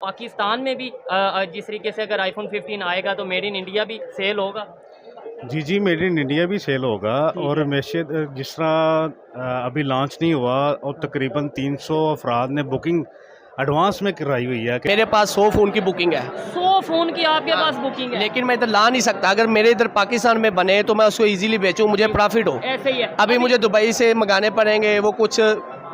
पाकिस्तान में भी जिस तरीके से अगर आईफोन 15 आएगा तो मेड इन इंडिया भी सेल होगा। जी जी, मेड इन इंडिया भी सेल होगा। और मैशेद जिस तरह अभी लॉन्च नहीं हुआ और तकरीबन 300 अफराद ने बुकिंग एडवांस में कराई हुई है। मेरे पास 100 फ़ोन की बुकिंग है। 100 फ़ोन की आपके पास बुकिंग है? लेकिन मैं इधर ला नहीं सकता। अगर मेरे इधर पाकिस्तान में बने तो मैं उसको इजीली बेचूं, मुझे प्रॉफिट हो। ऐसे ही है। अभी मुझे दुबई से मंगाने पड़ेंगे, वो कुछ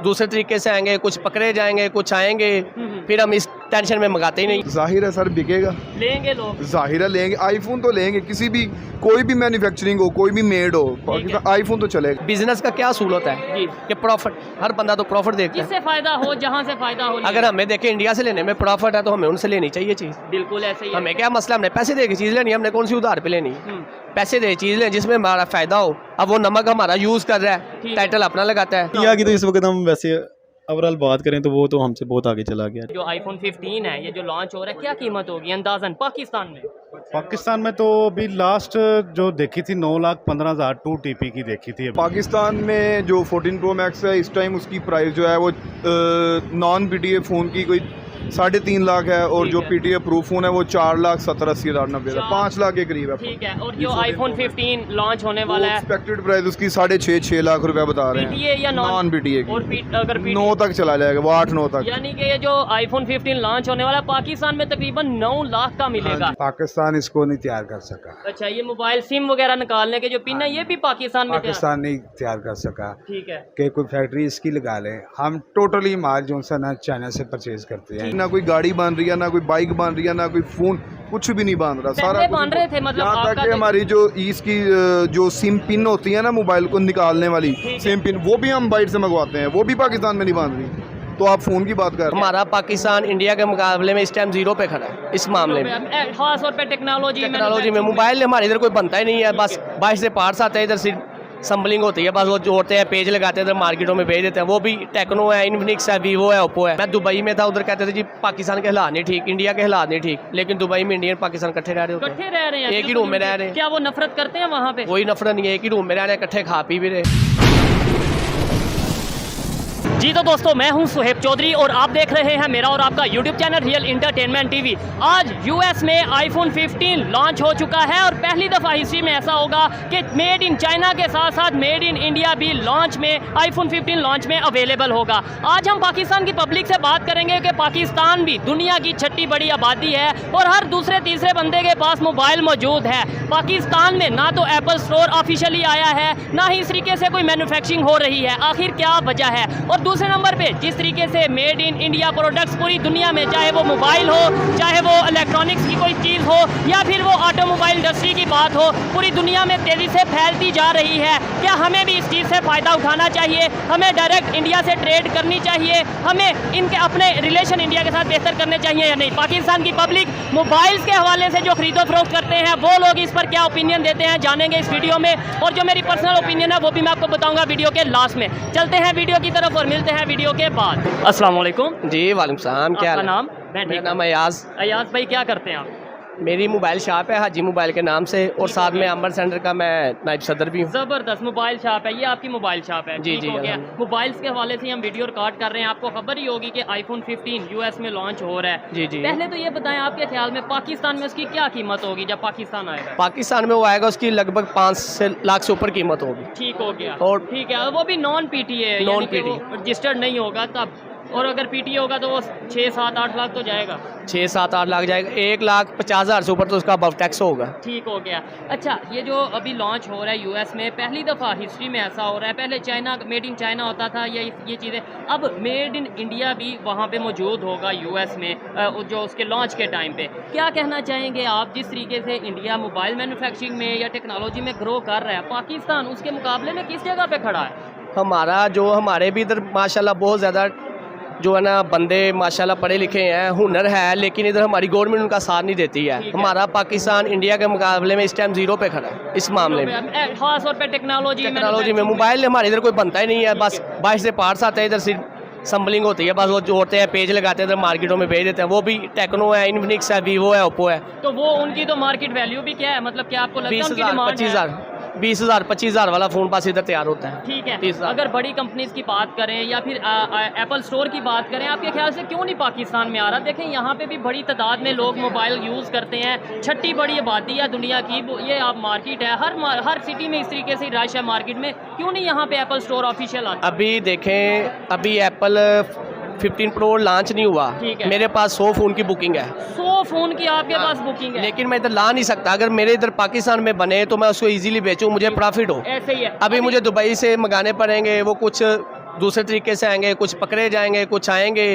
दूसरे तरीके से आएंगे, कुछ पकड़े जाएंगे, कुछ आएंगे, फिर हम इस टेंशन में मंगाते ही नहीं। जाहिर है सर बिकेगा, लेंगे लोग, जाहिर है लेंगे। आईफोन तो लेंगे, किसी भी कोई भी मैन्युफैक्चरिंग हो, कोई भी मेड हो, आईफोन तो चलेगा। बिजनेस का क्या असूल होता है जी कि प्रॉफिट, हर बंदा तो प्रॉफिट देखता है। जिससे फायदा हो, जहाँ से फायदा हो। अगर हमें देखे इंडिया से लेने में प्रॉफिट है तो हमें उनसे लेनी चाहिए चीज़। बिल्कुल ऐसे ही है। हमें क्या मसला, हमने पैसे दे के चीज़ लेनी, हमने कौन सी उधार पे लेनी। पैसे दे चीज़ लें जिसमें हमारा फायदा हो। अब वो नमक हमारा यूज़ कर रहा है, टाइटल अपना लगाता है। इंडिया की तो इस वक्त हम वैसे ओवरऑल बात करें तो वो तो हमसे बहुत आगे चला गया। जो आईफोन 15 है, ये जो लॉन्च हो रहा है, क्या कीमत होगी अंदाजन पाकिस्तान में? पाकिस्तान में तो अभी लास्ट जो देखी थी 9,15,000 2TB की देखी थी। पाकिस्तान में जो 14 Pro Max है इस टाइम उसकी प्राइस जो है वो नॉन PTA फ़ोन की कोई 3.5 लाख है, और जो PTA अप्रूव फ़ोन है वो 4,70,80,90 5 लाख के करीब है। ठीक है। और जो आईफोन 15 लॉन्च होने वाला है, एक्सपेक्टेड प्राइस उसकी 6.5 लाख रुपए बता रहे हैं। PTA या नॉन PTA और अगर 9 तक चला जाएगा, वो 8-9 तक। यानी कि ये जो आईफोन 15 लॉन्च होने वाला है पाकिस्तान में तकरीबन 9 लाख का मिलेगा। पाकिस्तान इसको नहीं तैयार कर सका। अच्छा, ये मोबाइल सिम वगैरह निकालने के जो पिन है ये भी पाकिस्तान में पाकिस्तान नहीं तैयार कर सका। ठीक है। कि कोई फैक्ट्री इसकी लगा ले। हम टोटली माल जो सा ना चाइना से परचेज करते हैं। ना कोई गाड़ी बन रही है, ना कोई बाइक बन रही है, ना कोई फोन, कुछ भी नहीं बन रहा। सारा बन रहे थे, मतलब यहाँ तक कि हमारी जो इसकी जो सिम पिन होती है ना मोबाइल को निकालने वाली सिम पिन, वो भी हम बाइट से मंगवाते हैं, वो भी पाकिस्तान में नहीं बन रही। तो आप फोन की बात कर रहे हैं। हमारा पाकिस्तान इंडिया के मुकाबले में इस टाइम 0 पे खड़ा है इस मामले में, खास तौर पे टेक्नोलॉजी में। मोबाइल हमारे इधर कोई बनता ही नहीं है, बस बाहर से पार्ट्स आते हैं, इधर सिर्फ संबलिंग होती है, बस वो जोड़ते हैं, पेज लगाते हैं, इधर मार्केटों में भेज देते हैं। वो भी टेक्नो है, इन्फिनिक्स है, वीवो है, ओप्पो है। मैं दुबई में था, उधर कहते थे जी पाकिस्तान के हालात नहीं ठीक, इंडिया के हालात नहीं ठीक, लेकिन दुबई में इंडिया और पाकिस्तान इकट्ठे रह रहे हैं, एक ही रूम में रह रहे हैं। क्या वो नफरत करते हैं वहाँ पे? कोई नफरत नहीं है, एक ही रूम में रह रहे हैं, इकट्ठे खा पी भी रहे। जी तो दोस्तों, मैं हूं सुहेब चौधरी और आप देख रहे हैं मेरा और आपका YouTube channel real entertainment TV. आज US में आईफोन 15 लॉन्च हो चुका है और पहली दफ़ा हिस्ट्री में ऐसा होगा कि मेड इन चाइना के साथ साथ मेड इन इंडिया भी लॉन्च में आईफोन 15 लॉन्च में अवेलेबल होगा। आज हम पाकिस्तान की पब्लिक से बात करेंगे कि पाकिस्तान भी दुनिया की छठी बड़ी आबादी है और हर दूसरे तीसरे बंदे के पास मोबाइल मौजूद है। पाकिस्तान में ना तो एप्पल स्टोर ऑफिशियली आया है, ना ही इस तरीके से कोई मैन्युफैक्चरिंग हो रही है। आखिर क्या वजह है? और दूसरे नंबर पे जिस तरीके से मेड इन इंडिया प्रोडक्ट्स पूरी दुनिया में, चाहे वो मोबाइल हो, चाहे वो इलेक्ट्रॉनिक्स की कोई चीज़ हो, या फिर वो ऑटोमोबाइल इंडस्ट्री की बात हो, पूरी दुनिया में तेज़ी से फैलती जा रही है। क्या हमें भी इस चीज़ से फ़ायदा उठाना चाहिए? हमें डायरेक्ट इंडिया से ट्रेड करनी चाहिए? हमें इनके अपने रिलेशन इंडिया के साथ बेहतर करने चाहिए या नहीं? पाकिस्तान की पब्लिक मोबाइल्स के हवाले से जो खरीदो फरोख्त करते हैं, वो लोग इस पर क्या ओपिनियन देते हैं, जानेंगे इस वीडियो में। और जो मेरी पर्सनल ओपिनियन है वो भी मैं आपको बताऊंगा वीडियो के लास्ट में। चलते हैं वीडियो की तरफ और मिलते हैं वीडियो के बाद। अस्सलाम वालेकुम। जी वालेकुम सलाम। क्या नाम? मेरा नाम अयाज। अयाज भाई, क्या करते हैं आप? मेरी मोबाइल शॉप है हाजी मोबाइल के नाम से, और साथ में अंबर सेंटर का मैं नायब सदर भी हूँ। ज़बरदस्त मोबाइल शॉप है, ये आपकी मोबाइल शॉप है? जी जी। मोबाइल्स के हवाले से हम वीडियो रिकॉर्ड कर रहे हैं। आपको खबर ही होगी कि आईफोन 15 US में लॉन्च हो रहा है। जी जी। पहले तो ये बताएं, आपके ख्याल में पाकिस्तान में उसकी क्या कीमत होगी जब पाकिस्तान आएगा? पाकिस्तान में वो आएगा, उसकी लगभग 5 लाख से ऊपर कीमत होगी। ठीक हो गया। और ठीक है, वो भी non PTA, non PTA registered नहीं होगा तब। और अगर PTA होगा तो वो 6-7-8 लाख तो जाएगा। 6-7-8 लाख जाएगा। 1,50,000 से ऊपर तो उसका अबव टैक्स होगा। ठीक हो गया। अच्छा, ये जो अभी लॉन्च हो रहा है US में, पहली दफ़ा हिस्ट्री में ऐसा हो रहा है। पहले चाइना, मेड इन चाइना होता था ये चीज़ें, अब मेड इन इंडिया भी वहाँ पे मौजूद होगा US में, जो उसके लॉन्च के टाइम पे। क्या कहना चाहेंगे आप, जिस तरीके से इंडिया मोबाइल मैन्युफैक्चरिंग में या टेक्नोलॉजी में ग्रो कर रहा है, पाकिस्तान उसके मुकाबले में किस जगह पर खड़ा है? हमारे भी इधर माशाल्लाह बहुत ज़्यादा जो है ना बंदे माशाल्लाह पढ़े लिखे हैं, हुनर है, लेकिन इधर हमारी गवर्नमेंट उनका साथ नहीं देती है। हमारा पाकिस्तान इंडिया के मुकाबले में इस टाइम 0 पे खड़ा है इस मामले में, खास तौर पे टेक्नोलॉजी में। मोबाइल हमारे इधर कोई बनता ही नहीं है, बस बाहर से पार्ट्स आते हैं, इधर सिर्फ संबलिंग होती है, बस वो जोड़ते हैं, पेज लगाते हैं, इधर मार्केटों में भेज देते हैं। वो भी टेक्नो है, इन्फिनिक्स है, वीवो है, ओप्पो है। तो वो उनकी तो मार्केट वैल्यू भी क्या है, मतलब क्या आपको लगता है 20,000 25,000 20,000 25,000 वाला फ़ोन पास इधर तैयार होता है। ठीक है, 30,000। अगर बड़ी कंपनीज की बात करें या फिर एप्पल स्टोर की बात करें, आपके ख्याल से क्यों नहीं पाकिस्तान में आ रहा? देखें यहाँ पे भी बड़ी तादाद में लोग मोबाइल यूज़ करते हैं, छठी बड़ी आबादी है दुनिया की, ये आप मार्केट है, हर सिटी में इस तरीके से रश है मार्केट में, क्यों नहीं यहाँ पे एप्पल स्टोर ऑफिशियल आता? अभी देखें, अभी एप्पल 15 प्रो लॉन्च नहीं हुआ, ठीक है। मेरे पास 100 फ़ोन की बुकिंग है, 100 फ़ोन की आपके पास बुकिंग है? लेकिन मैं इधर ला नहीं सकता। अगर मेरे इधर पाकिस्तान में बने तो मैं उसको इजीली बेचूं, मुझे प्रॉफिट हो। ऐसे ही है। अभी मुझे दुबई से मंगाने पड़ेंगे, वो कुछ दूसरे तरीके से आएंगे, कुछ पकड़े जाएंगे, कुछ आएंगे,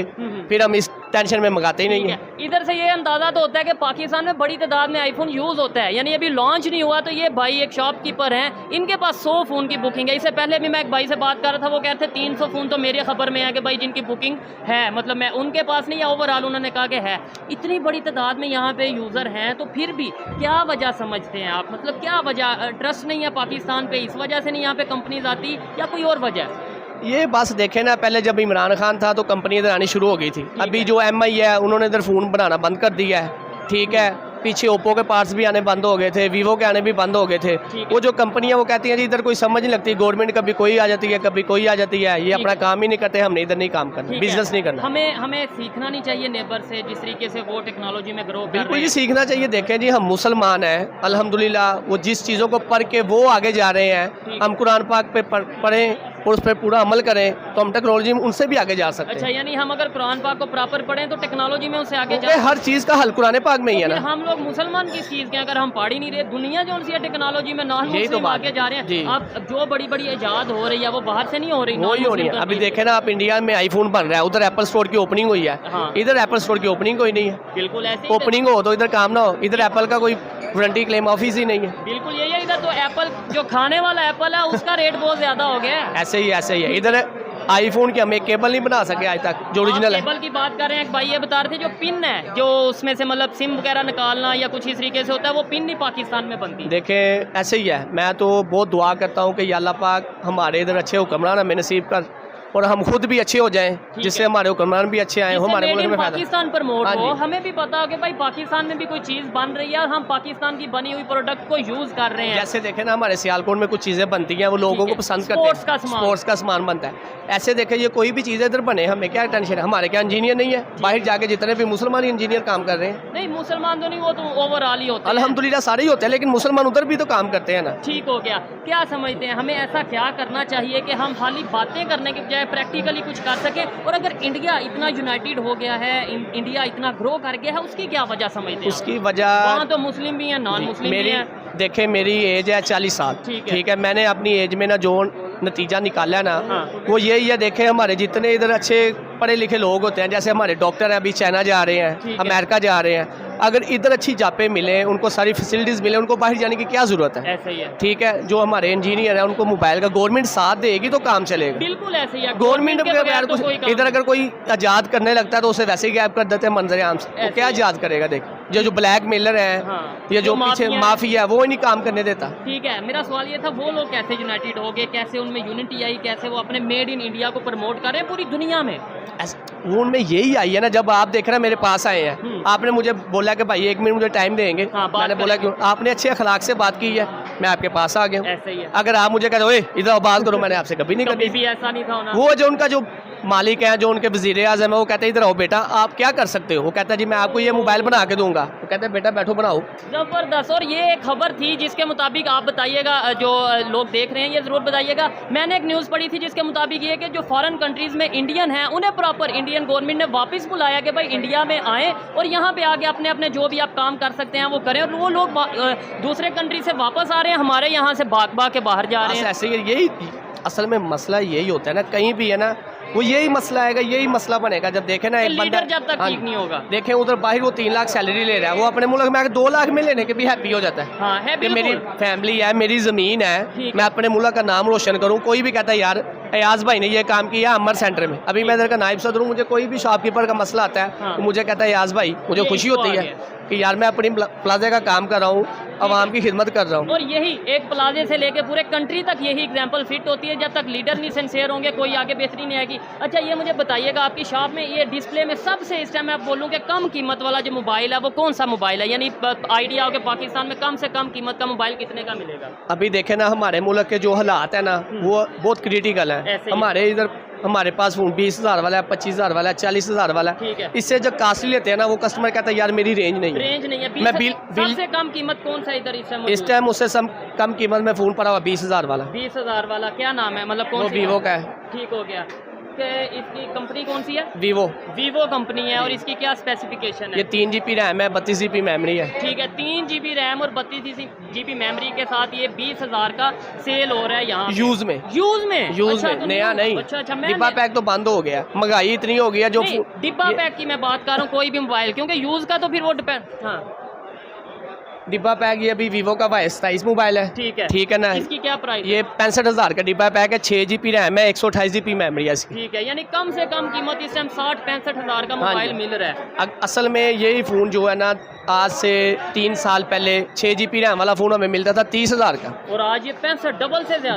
फिर हम इस टेंशन में मंगाते ही नहीं ठीक है। है। इधर से ये अंदाज़ा तो होता है कि पाकिस्तान में बड़ी तादाद में आईफोन यूज़ होता है, यानी अभी लॉन्च नहीं हुआ, तो ये भाई एक शॉपकीपर हैं, इनके पास 100 फ़ोन की बुकिंग है। इससे पहले भी मैं एक भाई से बात कर रहा था, वो कह रहे थे 300 फ़ोन तो मेरी खबर में है कि भाई जिनकी बुकिंग है, मतलब मैं उनके पास नहीं है, ओवरऑल उन्होंने कहा कि है। इतनी बड़ी तादाद में यहाँ पे यूज़र हैं, तो फिर भी क्या वजह समझते हैं आप? मतलब क्या वजह, ट्रस्ट नहीं है पाकिस्तान पे, इस वजह से नहीं यहाँ पे कंपनीज आती, या कोई और वजह? ये बस देखे ना, पहले जब इमरान खान था तो कंपनी इधर आनी शुरू हो गई थी। अभी जो MI है उन्होंने इधर फ़ोन बनाना बंद कर दिया है, ठीक है। पीछे ओप्पो के पार्ट्स भी आने बंद हो गए थे, वीवो के आने भी बंद हो गए थे। वो जो कंपनी है वो कहती है जी इधर कोई समझ नहीं लगती, गवर्नमेंट कभी कोई आ जाती है, कभी कोई आ जाती है, ये अपना काम ही नहीं करते, हमने इधर नहीं काम करना, बिजनेस नहीं करना। हमें सीखना नहीं चाहिए नेबर से, जिस तरीके से वो टेक्नोलॉजी में ग्रो कर बिल्कुल रहे जी, हैं? सीखना चाहिए। देखें जी, हम मुसलमान हैं, अल्हम्दुलिल्लाह, वो जिस चीज़ों को पढ़ के वो आगे जा रहे हैं, हम कुरान पाक पे पढ़ें और उस पर पूरा अमल करें तो हम टेक्नोलॉजी में उनसे भी आगे जा सकते अच्छा, हैं। यानी हम अगर कुरान पाक को प्रॉपर पढ़ें तो टेक्नोलॉजी में उससे आगे जा क्योंकि हर चीज़ का हल कुरान पाक में ही है फिर ना। हम लोग मुसलमान किस चीज़ के, अगर हम पढ़ ही नहीं रहे, दुनिया जो सी है टेक्नोलॉजी में नॉन यही तो मुस्लिम बात आगे जा रहे जी। हैं। अब जो बड़ी बड़ी इजाद हो रही है वो बाहर से नहीं हो रही, वो ही हो रही है। अभी देखें ना आप, इंडिया में आईफोन बन रहा है, उधर एप्पल स्टोर की ओपनिंग हुई है, हाँ। इधर एप्पल स्टोर की ओपनिंग कोई नहीं है। बिल्कुल ऐसे ही ओपनिंग हो तो इधर काम ना हो, इधर एप्पल का कोई वारंटी क्लेम ऑफिस ही नहीं है। बिल्कुल यही है। इधर तो एप्पल जो खाने वाला एप्पल है उसका रेट बहुत ज्यादा हो गया है। ऐसे ही है। इधर आईफोन की हम एक केबल नहीं बना सके आज तक जो ओरिजिनल है। केबल की बात कर रहे हैं, एक भाई ये बता रहे थे जो पिन है, जो उसमें से मतलब सिम वगैरह निकालना या कुछ इस तरीके से होता है, वो पिन नहीं पाकिस्तान में बनती। देखें ऐसे ही है, मैं तो बहुत दुआ करता हूँ कि या अल्लाह पाक हमारे इधर अच्छे हुक्मरान हमें नसीब कर, और हम खुद भी अच्छे हो जाएं, जिससे हमारे हुक्मरान भी अच्छे आए, हमारे मुल्क में फायदा। पाकिस्तान प्रमोट हाँ हो, जी। हमें भी पता हो कि भाई पाकिस्तान में भी कोई चीज़ बन रही है और हम पाकिस्तान की बनी हुई प्रोडक्ट को यूज़ कर रहे हैं। जैसे देखें ना, हमारे सियालकोट में कुछ चीज़ें बनती हैं, वो लोगों को पसंद करते हैं, स्पोर्ट्स का सामान बनता है। ऐसे देखें, ये कोई भी चीज़ इधर बने, हमें क्या टेंशन है? हमारे क्या इंजीनियर नहीं है? बाहर जाके जितने भी मुसलमान इंजीनियर काम कर रहे हैं। नहीं, मुसलमान तो नहीं, वो तो ओवरऑल ही होते हैं। अल्हम्दुलिल्लाह सारे ही होते हैं, लेकिन मुसलमान उधर भी तो काम करते हैं ना। ठीक हो गया। क्या समझते हैं, हमें ऐसा क्या करना चाहिए कि हम खाली बातें करने के बजाय प्रैक्टिकली कुछ कर सके? और अगर इंडिया इतना यूनाइटेड हो गया है, इंडिया इतना ग्रो कर गया है, उसकी क्या वजह समझते हैं? उसकी वजह, वहाँ तो मुस्लिम भी हैं, नॉन मुस्लिम भी मेरी हैं। देखें, मेरी एज है 40 साल, ठीक है। मैंने अपनी एज में ना जो नतीजा निकाला ना, वो यही है। देखें, हमारे जितने इधर अच्छे पढ़े लिखे लोग होते हैं, जैसे हमारे डॉक्टर हैं, अभी चाइना जा रहे हैं, अमेरिका जा रहे हैं, अगर इधर अच्छी जापें मिले, उनको सारी फैसिलिटीज़ मिले, उनको बाहर जाने की क्या ज़रूरत है? ऐसे ही है। ठीक है, जो हमारे इंजीनियर हैं उनको मोबाइल का गवर्नमेंट साथ देगी तो काम चलेगा। बिल्कुल ऐसे ही है। गवर्नमेंट के बगैर तो कोई काम इधर अगर कोई आज़ाद करने लगता है तो उसे वैसे ही गैप कर देते हैं मंजर आम से, वो क्या आज़ाद करेगा? देख, जो ब्लैक मेलर है, या जो पीछे माफिया है, वो ही नहीं काम करने देता। ठीक है, मेरा सवाल ये था, वो लोग कैसे यूनाइटेड हो गए, कैसे उनमें यूनिटी आई, कैसे वो अपने मेड इन इंडिया को प्रमोट कर रहे हैं पूरी दुनिया में? उनमें यही आई है ना, जब आप देख रहे हैं मेरे पास आए हैं, आपने मुझे बोला कि भाई 1 मिनट मुझे टाइम देंगे, मैंने बोला क्यों? आपने अच्छे अखलाक से बात की है, मैं आपके पास आ गया हूँ। ऐसे ही है। अगर आप मुझे कहते ओए इधर बात करो, मैंने आपसे कभी नहीं कभी करनी। भी ऐसा नहीं था होना। वो जो उनका जो मालिक है, जो उनके वजीर आज़म है, वो कहते हैं इधर आओ बेटा, आप क्या कर सकते हो? वो कहता है जी मैं आपको ये मोबाइल बना के दूंगा। वो कहते हैं बेटा बैठो बनाओ। ज़बरदस्त। और ये एक खबर थी जिसके मुताबिक आप बताइएगा, जो लोग देख रहे हैं ये ज़रूर बताइएगा, मैंने एक न्यूज़ पढ़ी थी जिसके मुताबिक ये कि जो फॉरेन कंट्रीज़ में इंडियन हैं, उन्हें प्रॉपर इंडियन गवर्नमेंट ने वापस बुलाया कि भाई इंडिया में आएँ और यहाँ पे आके अपने अपने जो भी आप काम कर सकते हैं वो करें। और वो लोग दूसरे कंट्री से वापस आ रहे हैं, हमारे यहाँ से भाग के बाहर जा रहे हैं। ऐसे ही, यही असल में मसला यही होता है ना, कहीं भी है ना, वो यही मसला आएगा, यही मसला बनेगा। जब देखे ना एक बंदा, जब तक ठीक नहीं होगा, देखें उधर बाहर वो 3 लाख सैलरी ले रहा है, वो अपने मुल्क में आकर 2 लाख में लेने के भी हैप्पी हो जाता है। हाँ, है कि मेरी फैमिली है, मेरी ज़मीन है, मैं अपने मुल्क का नाम रोशन करूँ। कोई भी कहता है यार अयाज भाई ने ये काम किया अमर सेंटर में, अभी मैं इधर का नायब सदर हूँ, मुझे कोई भी शॉपकीपर का मसला आता है तो मुझे कहता है अयाज भाई, मुझे खुशी होती है कि यार मैं अपनी प्लाजा का काम कर रहा हूँ, आवाम की खिदमत कर रहा हूँ। और यही एक प्लाजे से लेके पूरे कंट्री तक यही एग्जांपल फिट होती है। जब तक लीडर नहीं सिंसियर होंगे कोई आगे बेहतरी नहीं आएगी। अच्छा ये मुझे बताइएगा, आपकी शॉप में ये डिस्प्ले में सबसे इस टाइम मैं बोलूँ कि कम कीमत वाला जो मोबाइल है वो कौन सा मोबाइल है? यानी आइडिया हो कि पाकिस्तान में कम से कम कीमत का मोबाइल कितने का मिलेगा? अभी देखे ना हमारे मुल्क के जो हालात है ना वो बहुत क्रिटिकल है। ऐसे ही। हमारे इधर हमारे पास फोन 20,000 वाला है, 25,000 वाला है, 40,000 वाला ठीक है। है। इससे जो कास्टली लेते हैं ना वो कस्टमर कहता है यार मेरी रेंज नहीं है। रेंज नहीं है। मैं बिल सबसे कम कीमत कौन सा इधर इस टाइम? इस टाइम उससे कम कीमत में फ़ोन पड़ा हुआ 20,000 वाला। 20,000 वाला क्या नाम है? मतलब वो कौन सी? वीवो का है। ठीक हो गया। कि इसकी कंपनी कौन सी है? वीवो। वीवो कंपनी है। और इसकी क्या स्पेसिफिकेशन है? ये 3 GB रैम है, 32 GB मेमोरी है। ठीक है, 3 GB रैम और 32 GB मेमोरी के साथ ये 20,000 का सेल हो रहा है यहाँ पे। यूज में यूज में तो नया नहीं। अच्छा डिब्बा पैक तो बंद हो गया, महंगाई इतनी हो गई है जो नहीं, डिब्बा पैक की मैं बात कर रहा हूँ, कोई भी मोबाइल, क्योंकि यूज का तो फिर वो डिपेंड। हाँ डिब्बा पैक ये अभी वीवो का Y27 मोबाइल है। ठीक है ना। इसकी क्या प्राइस? ये 65,000 का डिब्बा पैक है, 6 GB रैम है, 128 GB मेमोरी है इसकी। ठीक है, यानी कम से कम कीमत इस टाइम 60-65 हज़ार का मोबाइल मिल रहा है। असल में यही फ़ोन जो है ना आज से 3 साल पहले 6 GB रैम वाला फ़ोन हमें मिलता था 30,000 का, और आज ये 65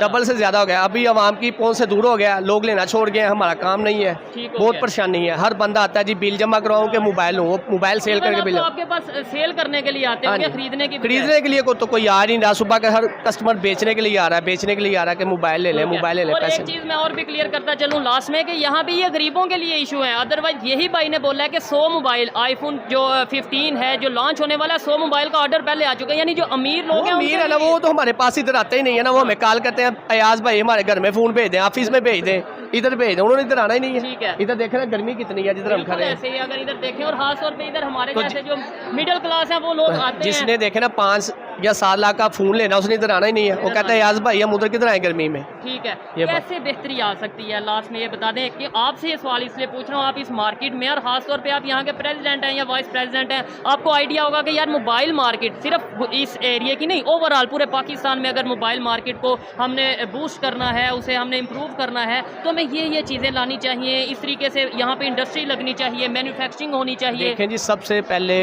डबल से ज़्यादा हो गया। अभी आवाम की पहुंच से दूर हो गया, लोग लेना छोड़ गए, हमारा काम नहीं है। ठीक हो बहुत गया। परेशानी है। हर बंदा आता है जी बिल जमा कराओ के मोबाइल लूँ, वो मोबाइल सेल करके बिल। आपके पास सेल करने के लिए आते हाँ होंगे, जी। खरीदने के लिए तो कोई आ ही नहीं रहा। सुबह का हर कस्टमर बेचने के लिए आ रहा है, कि मोबाइल ले ले, मोबाइल ले ले, और पैसे। एक चीज़ मैं और भी क्लियर करता चलूँ लास्ट में कि यहाँ भी ये गरीबों के लिए इशू है। अदरवाइज यही भाई ने बोला है कि 100 मोबाइल आईफोन जो 15 है जो लॉन्च होने वाला है, 100 मोबाइल का ऑर्डर पहले आ चुका है। यानी जो अमीर लोग हैं अमीर है ना वो तो हमारे पास इधर आते ही नहीं है ना। वो हमें कॉल करते हैं अयाज भाई हमारे घर में फ़ोन भेज दें, ऑफिस में भेज दें, इधर भेज दें, उन्होंने इधर आना ही नहीं है। ठीक है। इधर देखे ना गर्मी कितनी है जिधर हम खड़े हैं। ऐसे ही अगर इधर देखें, और खास तौर पे इधर हमारे तो जैसे जो मिडिल क्लास है वो लोग आते हैं। जिसने देखे ना 5 या 7 लाख का फ़ोन लेना उसने इधर आना ही नहीं है। वो कहता है अयाज भाई हम उधर किधर आए गर्मी में। ठीक है, ये कैसे बेहतरी आ सकती है? लास्ट में ये बता दें कि आपसे ये सवाल इसलिए पूछ रहा हूँ, आप इस मार्केट में और खास तौर पे आप यहाँ के प्रेसिडेंट हैं या वाइस प्रेसिडेंट हैं, आपको आइडिया होगा कि यार मोबाइल मार्केट सिर्फ इस एरिया की नहीं, ओवरऑल पूरे पाकिस्तान में अगर मोबाइल मार्केट को हमने बूस्ट करना है, उसे हमने इम्प्रूव करना है, तो हमें ये चीज़ें लानी चाहिए। इस तरीके से यहाँ पे इंडस्ट्री लगनी चाहिए, मैन्युफैक्चरिंग होनी चाहिए। देखें जी सबसे पहले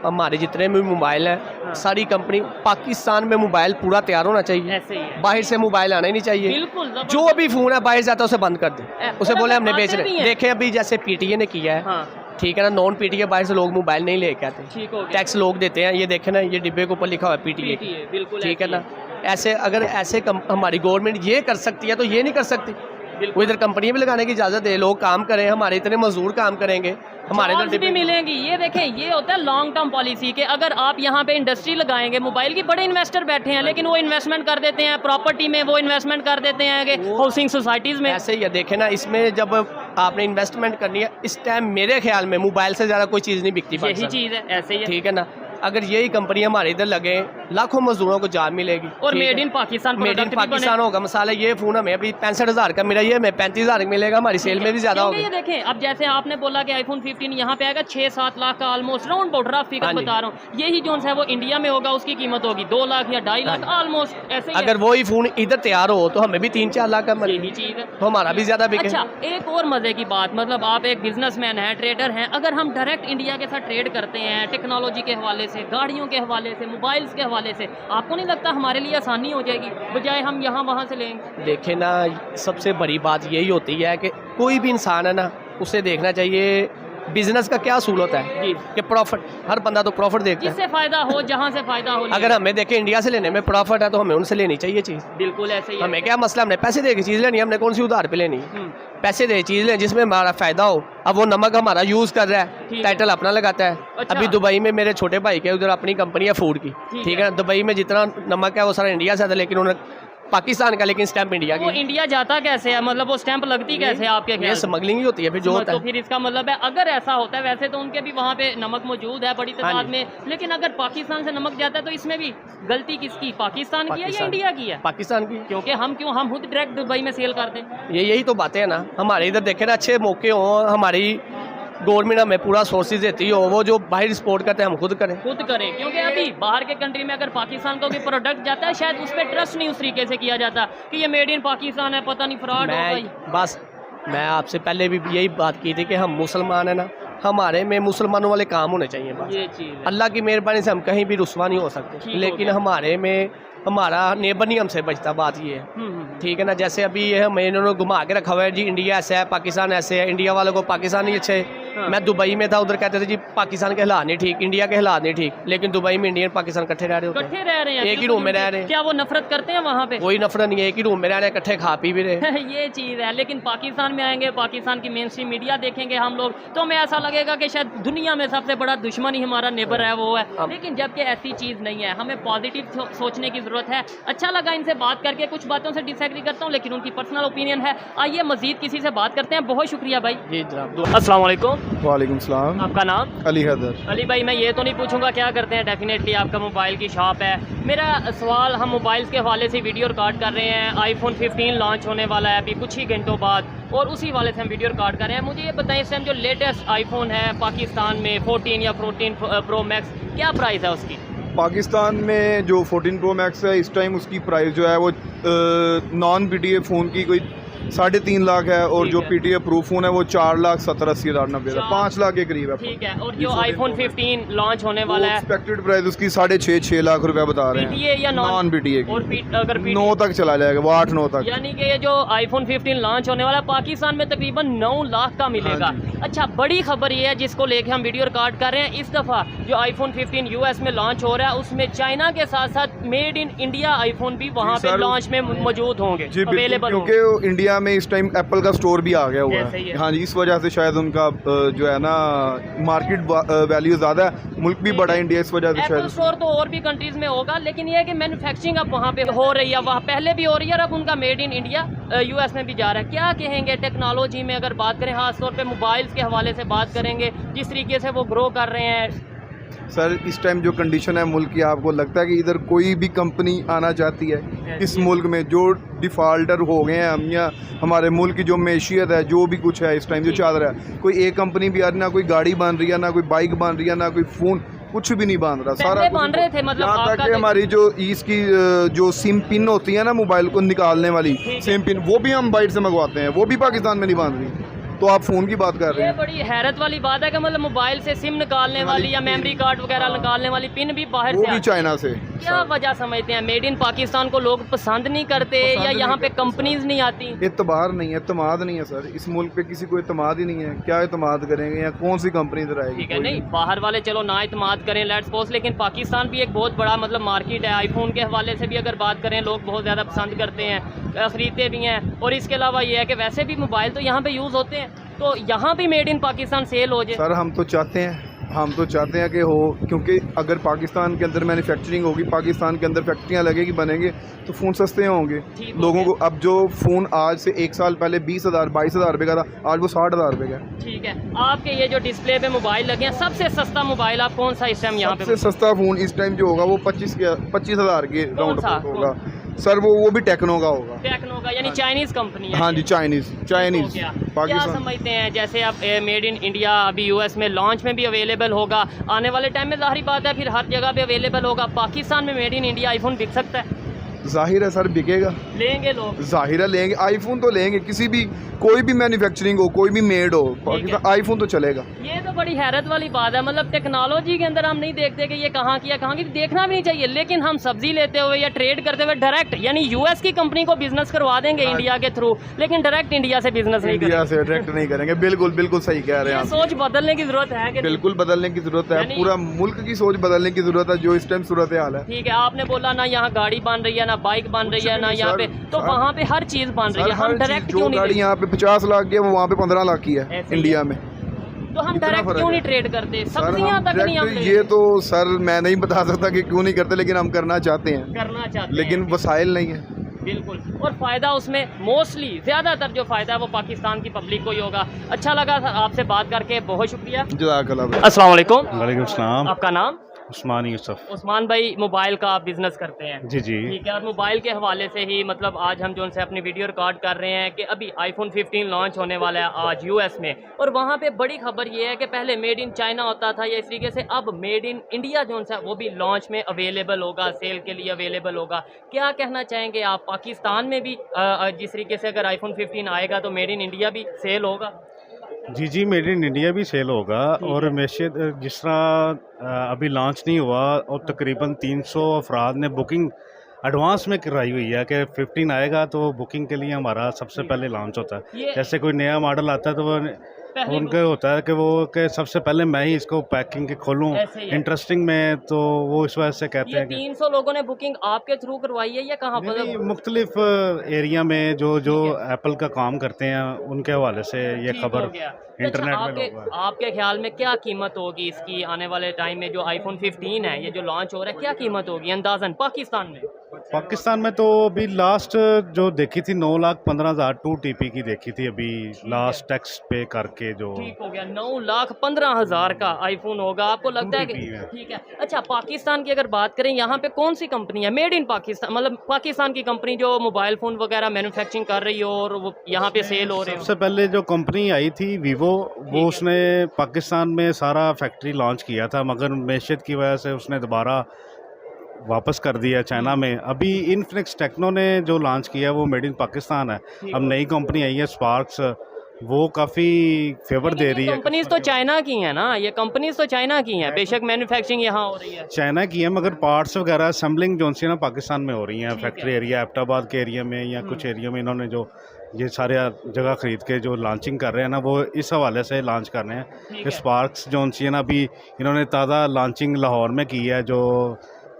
हमारे जितने भी मोबाइल हैं सारी कंपनी पाकिस्तान में मोबाइल पूरा तैयार होना चाहिए। ऐसे ही है। बाहर से मोबाइल आना ही नहीं चाहिए। बिल्कुल, जो भी फ़ोन है बाहर से आता है उसे बंद कर दे, उसे बोले हमने बेच आते भी रहे। हैं। देखें अभी जैसे पीटीए ने किया है, हाँ ठीक है ना। नॉन पीटीए बाहर से लोग मोबाइल नहीं लेके आते, ठीक हो गया। टैक्स लोग देते हैं। ये देखे ना ये डिब्बे के ऊपर लिखा हुआ है पीटीए, बिल्कुल ठीक है ना। ऐसे अगर ऐसे हमारी गवर्नमेंट ये कर सकती है तो ये नहीं कर सकती। वो इधर कंपनी भी लगाने की इजाज़त दे, लोग काम करें, हमारे इतने मजदूर काम करेंगे, हमारे इधर भी मिलेंगी। ये देखें, ये होता है लॉन्ग टर्म पॉलिसी के अगर आप यहाँ पे इंडस्ट्री लगाएंगे, मोबाइल की बड़े इन्वेस्टर बैठे हैं लेकिन वो इन्वेस्टमेंट कर देते हैं प्रॉपर्टी में, वो इन्वेस्टमेंट कर देते हैं हाउसिंग सोसाइटीज़ में। ऐसे ही है। देखे ना इसमें जब आपने इन्वेस्टमेंट करनी है इस टाइम मेरे ख्याल में मोबाइल से ज़्यादा कोई चीज़ नहीं बिकती। यही चीज़ है, ऐसे ही है। ठीक है ना। अगर यही कंपनी हमारे इधर लगे लाखों मजदूरों को जॉब मिलेगी और made in Pakistan, made in Pakistan होगा। मसाला ये फ़ोन हमें अभी 65,000 का मिला, ये हमें 35,000 का मिलेगा, हमारी सेल में भी ज़्यादा होगी। ये देखें, अब जैसे आपने बोला कि आईफोन 15 यहाँ पे आएगा 6-7 लाख का, almost round about rough figure बता रहा हूँ। यही जो है वो इंडिया में होगा, उसकी कीमत होगी 2 लाख या 2.5 लाख ऑलमोस्ट। ऐसे अगर वही फ़ोन इधर तैयार हो तो हमें भी 3-4 लाख का यही चीज़ है, तो हमारा भी ज़्यादा बिके। अच्छा एक और मज़े की बात, मतलब आप एक बिजनेसमैन हैं, ट्रेडर हैं, अगर हम डायरेक्ट इंडिया के साथ ट्रेड करते हैं टेक्नोलॉजी के हवाले से, गाड़ियों के हवाले से, मोबाइल्स के हवाले से, आपको नहीं लगता हमारे लिए आसानी हो जाएगी बजाय हम यहाँ वहाँ से लेंगे? देखे ना सबसे बड़ी बात यही होती है कि कोई भी इंसान है ना उसे देखना चाहिए बिजनेस का क्या असूल होता है जी, कि प्रॉफिट। हर बंदा तो प्रॉफिट देखता है। जिससे फ़ायदा हो, जहाँ से फ़ायदा हो। अगर हमें देखे इंडिया से लेने में प्रॉफिट है तो हमें उनसे लेनी चाहिए चीज़। बिल्कुल ऐसे ही है। हमें क्या मसला, हमने पैसे दे के चीज़ लेनी है, हमने कौन सी उधार पे लेनी है। पैसे दे चीज़ लें जिसमें हमारा फ़ायदा हो। अब वो नमक हमारा यूज़ कर रहा है, टाइटल अपना लगाता है। अच्छा। अभी दुबई में मेरे छोटे भाई के उधर अपनी कंपनी है फूड की, ठीक है। दुबई में जितना नमक है वो सारा इंडिया से आता है, लेकिन उन्होंने पाकिस्तान का, लेकिन स्टैंप इंडिया वो की। इंडिया जाता कैसे है, मतलब वो स्टैंप लगती कैसे है आपके ये ख्याल से? स्मगलिंग ही होती है फिर जो होता तो है। फिर इसका मतलब है अगर ऐसा होता है, वैसे तो उनके भी वहाँ पे नमक मौजूद है बड़ी तादाद में, लेकिन अगर पाकिस्तान से नमक जाता है तो इसमें भी गलती किसकी, पाकिस्तान की है या इंडिया की है? पाकिस्तान की। क्योंकि हम खुद डायरेक्ट दुबई में सेल कर दें। यही तो बातें हैं ना। हमारे इधर देखे ना अच्छे मौके हों, हमारी गवर्नमेंट हमें पूरा सोर्सेज देती हो, वो जो बाहर एक्सपोर्ट करते हैं हम खुद करें। क्योंकि अभी बाहर के कंट्री में अगर पाकिस्तान का कोई प्रोडक्ट जाता है शायद उस पर ट्रस्ट नहीं उस तरीके से किया जाता कि ये मेड इन पाकिस्तान है, पता नहीं फ्रॉड होगा। मैं आपसे पहले भी यही बात की थी कि हम मुसलमान हैं ना, हमारे में मुसलमानों वाले काम होने चाहिए बस। ये चीज़ है। अल्लाह की मेहरबानी से हम कहीं भी रुस्वा नहीं हो सकते, ठीक हो लेकिन गया। हमारे में हमारा नेबर नहीं हमसे बचता, बात ये है। ठीक है ना, जैसे अभी ये हमें इन्होंने घुमा के रखा हुआ है जी, इंडिया ऐसा है, पाकिस्तान ऐसे है, इंडिया वालों को पाकिस्तान ही अच्छे। हाँ। मैं दुबई में था, उधर कहते थे जी पाकिस्तान के हालात नहीं ठीक, इंडिया के हालात नहीं ठीक, लेकिन दुबई में इंडियन पाकिस्तान इकट्ठे रह रहे होते इकट्ठे हैं, रह रहे हैं, एक ही बिल्कुल रूम में रह बिल्कुल। रहे हैं। क्या वो नफरत करते हैं वहाँ पे? कोई नफरत नहीं है, एक ही रूम में रह रहे हैं, इकट्ठे खा पी भी रहे हैं। ये चीज़ है, लेकिन पाकिस्तान में आएंगे, पाकिस्तान की मेन स्ट्रीम मीडिया देखेंगे हम लोग, तो हमें ऐसा लगेगा कि शायद दुनिया में सबसे बड़ा दुश्मन ही हमारा नेबर है, वो है। लेकिन जबकि ऐसी चीज़ नहीं है, हमें पॉजिटिव सोचने की ज़रूरत है। अच्छा लगा इनसे बात करके, कुछ बातों से डिसएग्री करता हूँ, लेकिन उनकी पर्सनल ओपिनियन है। आइए मजीद किसी से बात करते हैं। बहुत शुक्रिया भाई। जी जनाब। अस्सलाम वालेकुम, वालेकुम सलाम। आपका नाम? अली हैदर। अली भाई, मैं ये तो नहीं पूछूंगा क्या करते हैं, डेफिनेटली आपका मोबाइल की शॉप है। मेरा सवाल, हम मोबाइल्स के हवाले से वीडियो रिकॉर्ड कर रहे हैं, आईफोन 15 लॉन्च होने वाला है अभी कुछ ही घंटों बाद, और उसी वाले से हम वीडियो रिकॉर्ड कर रहे हैं। मुझे ये बताएं, इस टाइम जो लेटेस्ट आईफोन है पाकिस्तान में 14 या 14 प्रो मैक्स, क्या प्राइस है उसकी? पाकिस्तान में जो 14 प्रो मैक्स है इस टाइम उसकी प्राइस जो है वो नॉन पीटीए फ़ोन की कोई 3.5 लाख है, और ठीक जो है। पीटीए प्रूफ फ़ोन है वो 4,70,80,90 5 लाख के करीब है। ठीक है, और ये जो 14 आईफोन 15 लॉन्च होने वाला है, एक्सपेक्टेड प्राइस उसकी 6.5 लाख रुपया बता रहे पीटीए या हैं नॉन पीटीए और की। अगर 9 तक चला जाएगा वो, 8-9 तक। यानी कि ये जो आईफोन 15 लॉन्च होने वाला है पाकिस्तान में तकरीबन 9 लाख का मिलेगा। हाँ अच्छा, बड़ी खबर ये है जिसको लेके हम वीडियो रिकॉर्ड कर रहे हैं, इस दफ़ा जो आईफोन 15 यूएस में लॉन्च हो रहा है उसमें चाइना के साथ साथ मेड इन इंडिया आईफोन भी वहाँ जी पे सर। लॉन्च में मौजूद होंगे, जी बिल्कुल, अवेलेबल होंगे। क्योंकि इंडिया में इस टाइम एप्पल का स्टोर भी आ गया हुआ ऐसे ही है। है। हाँ जी, इस वजह से शायद उनका जो है ना मार्केट वैल्यू ज़्यादा है, मुल्क भी बड़ा है इंडिया, इस वजह से एप्पल शायद। स्टोर तो और भी कंट्रीज में होगा, लेकिन ये है कि मैन्युफैक्चरिंग अब वहाँ पे हो रही है, वहाँ पहले भी हो रही है और अब उनका मेड इन इंडिया यूएस में भी जा रहा है। क्या कहेंगे टेक्नोलॉजी में अगर बात करें, खास तौर पे मोबाइल्स के हवाले से बात करेंगे, जिस तरीके से वो ग्रो कर रहे हैं? सर इस टाइम जो कंडीशन है मुल्क की, आपको लगता है कि इधर कोई भी कंपनी आना चाहती है इस मुल्क में? जो डिफ़ाल्टर हो गए हैं हम, या हमारे मुल्क की जो मैशियत है, जो भी कुछ है इस टाइम जो चल रहा है, कोई एक कंपनी भी आ रही, ना कोई गाड़ी बन रही है, ना कोई बाइक बन रही है, ना कोई फ़ोन, कुछ भी नहीं बन रहा। सारा पहले कुछ बन रहे थे, मतलब यहाँ तक आपका कि हमारी जो इसकी जो सिम पिन होती है ना मोबाइल को निकालने वाली है। सिम पिन, वो भी हम बाइट से मंगवाते हैं, वो भी पाकिस्तान में नहीं बन रही। तो आप फ़ोन की बात कर रहे ये हैं। बड़ी हैरत वाली बात है कि मतलब मोबाइल से सिम निकालने वाली या मेमोरी कार्ड वगैरह निकालने वाली पिन भी बाहर वो से भी आती है। चाइना से। क्या वजह समझते हैं? मेड इन पाकिस्तान को लोग पसंद नहीं करते, पसंद या नहीं यहाँ पे करते कंपनीज नहीं आती? एतबार नहीं है, एतमाद नहीं है सर, इस मुल्क पे किसी को एतमाद ही नहीं है। क्या एतमाद करेंगे, या कौन सी कंपनी इधर आएगी? ठीक है, कोई नहीं बाहर वाले चलो ना इतमाद करें, लेट्स सपोज, लेकिन पाकिस्तान भी एक बहुत बड़ा मतलब मार्केट है। आईफोन के हवाले से भी अगर बात करें, लोग बहुत ज़्यादा पसंद करते हैं, ख़रीदते भी हैं। और इसके अलावा ये है कि वैसे भी मोबाइल तो यहाँ पे यूज़ होते हैं, तो यहाँ भी मेड इन पाकिस्तान सेल हो जाए। सर हम तो चाहते हैं कि हो, क्योंकि अगर पाकिस्तान के अंदर मैन्युफैक्चरिंग होगी, पाकिस्तान के अंदर फैक्ट्रियाँ लगेगी, बनेंगे, तो फ़ोन सस्ते होंगे ठीक हो लोगों गया। को। अब जो फ़ोन आज से 1 साल पहले 20,000 22,000 रुपये का था, आज वो 60,000 रुपये का है। ठीक है, आपके ये जो डिस्प्ले पे मोबाइल लगे हैं, सबसे सस्ता मोबाइल आप कौन सा इस टाइम यहाँ पे? सबसे सस्ता फ़ोन इस टाइम जो होगा वो 25,000 के राउंड सा? होगा सर। वो भी टेक्नो का होगा। टेक्नो का, यानी चाइनीज़ कंपनी है? हाँ जी, चाइनीज़ हो गया। क्या पाकिस्तान। समझते हैं, जैसे अब मेड इन इंडिया अभी यूएस में लॉन्च में भी अवेलेबल होगा, आने वाले टाइम में ज़ाहिर बात है फिर हर जगह पे अवेलेबल होगा, पाकिस्तान में मेड इन इंडिया आईफोन बिक सकता है? जाहिर है सर, बिकेगा, लेंगे लोग? जाहिर है लेंगे, आईफोन तो लेंगे। किसी भी कोई भी मैन्युफैक्चरिंग हो, कोई भी मेड हो, पाकिस्तान आईफोन तो चलेगा। ये तो बड़ी हैरत वाली बात है, मतलब टेक्नोलॉजी के अंदर हम नहीं देखते कि ये कहाँ की है, कहाँ की, देखना भी नहीं चाहिए। लेकिन हम सब्जी लेते हुए या ट्रेड करते हुए डायरेक्ट यानी यूएस की कंपनी को बिजनेस करवा देंगे इंडिया के थ्रू, लेकिन डायरेक्ट इंडिया से बिजनेस नहीं इंडिया करेंगे। से डायरेक्ट नहीं करेंगे। बिल्कुल बिल्कुल सही कह रहे हैं ये आप। सोच बदलने की जरूरत है कि बिल्कुल बदलने की जरूरत है, यानी- पूरा मुल्क की सोच बदलने की जरूरत है, जो इस टाइम सूरत हाल है। ठीक है, आपने बोला ना यहाँ गाड़ी बन रही है, ना बाइक बन रही है, ना यहाँ पे, तो सर- वहाँ पे हर चीज़ बन रही सर है, हम हर डायरेक्ट चीज, क्यों जो नहीं गाड़ी देते? यहाँ पे 50 लाख की है वो वहाँ पे 15 लाख की है ऐसे ही इंडिया में। तो हम इतना डायरेक्ट फर्क क्यों है। नहीं ट्रेड करते? सर सब्जियाँ तक नहीं हम direct trade ये तो सर मैं नहीं बता सकता कि क्यों नहीं करते, लेकिन हम करना चाहते हैं, करना चाहते लेकिन हैं। वसाइल नहीं है। बिल्कुल, और फ़ायदा उसमें मोस्टली ज़्यादातर जो फ़ायदा है वो पाकिस्तान की पब्लिक को ही होगा। अच्छा लगा सर आपसे बात करके, बहुत शुक्रिया। जज़ाकल्लाह। अस्सलाम वालेकुम, वालेकुम सलाम। आपका नाम? उस्मान यूसुफ। उस्मान भाई, मोबाइल का आप बिज़नेस करते हैं? जी जी। ठीक है, और मोबाइल के हवाले से ही मतलब आज हम जो उनसे अपनी वीडियो रिकॉर्ड कर रहे हैं कि अभी आईफोन 15 लॉन्च होने वाला है आज यूएस में, और वहाँ पे बड़ी खबर ये है कि पहले मेड इन चाइना होता था या इस तरीके से, अब मेड इन इंडिया जो है वो भी लॉन्च में अवेलेबल होगा, सेल के लिए अवेलेबल होगा। क्या कहना चाहेंगे आप, पाकिस्तान में भी जिस तरीके से अगर आईफोन 15 आएगा तो मेड इन इंडिया भी सेल होगा? जी मेड इन इंडिया भी सेल होगा और मेशे जिस तरह अभी लॉन्च नहीं हुआ और तकरीबन 300 अफराद ने बुकिंग एडवांस में कराई हुई है कि 15 आएगा तो बुकिंग के लिए हमारा सबसे पहले लॉन्च होता है। ये जैसे कोई नया मॉडल आता है तो वो पहली उनका होता है कि वो कि सबसे पहले मैं ही इसको पैकिंग के खोलूँ ऐसे ही है। इंटरेस्टिंग में, तो वो इस वजह से कहते ये हैं कि 300 लोगों ने बुकिंग आपके थ्रू करवाई है या कहाँ पर? नहीं, मुख्तलिफ एरिया में जो एप्पल का काम करते हैं उनके हवाले से ये ठीक हो खबर गया। इंटरनेट अच्छा, में लोग आपके ख्याल में क्या कीमत होगी इसकी आने वाले टाइम में? जो आईफोन 15 है ये जो लॉन्च हो रहा है, क्या कीमत होगी अंदाजन पाकिस्तान में? पाकिस्तान में तो अभी लास्ट जो देखी थी 9,15,000 2 TB की देखी थी अभी लास्ट टैक्स पे करके जो ठीक हो गया, 9,15,000 का आईफोन होगा। आपको लगता है कि 2 TB है। ठीक है। अच्छा, पाकिस्तान की अगर बात करें, यहाँ पे कौन सी कंपनी है मेड इन पाकिस्तान, मतलब पाकिस्तान की कंपनी जो मोबाइल फ़ोन वगैरह मैन्युफैक्चरिंग कर रही हो और वो यहाँ पे सेल हो रहे हो? सबसे पहले जो कंपनी आई थी वीवो, वो उसने पाकिस्तान में सारा फैक्ट्री लॉन्च किया था मगर मैशियत की वजह से उसने दोबारा वापस कर दिया चाइना में। अभी इन्फिनिक्स टेक्नो ने जो लॉन्च किया वो मेड इन पाकिस्तान है। अब नई कंपनी आई है स्पार्क्स, वो काफ़ी फेवर दे रही है। कंपनीज तो चाइना की है ना, ये कंपनीज तो चाइना की हैं, बेशक मैन्युफैक्चरिंग यहाँ हो रही है। चाइना की है मगर पार्ट्स वगैरह असेंबलिंग जो सी ना पाकिस्तान में हो रही हैं। ठीक है। फैक्ट्री एरिया एबटाबाद के एरिया में या कुछ एरिया में इन्होंने जो ये सारे जगह ख़रीद के जो लॉन्चिंग कर रहे हैं ना, वो इस हवाले से लॉन्च कर रहे हैं ठीक कि है। स्पार्क्स जो सी है ना, अभी इन्होंने ताज़ा लॉन्चिंग लाहौर में की है जो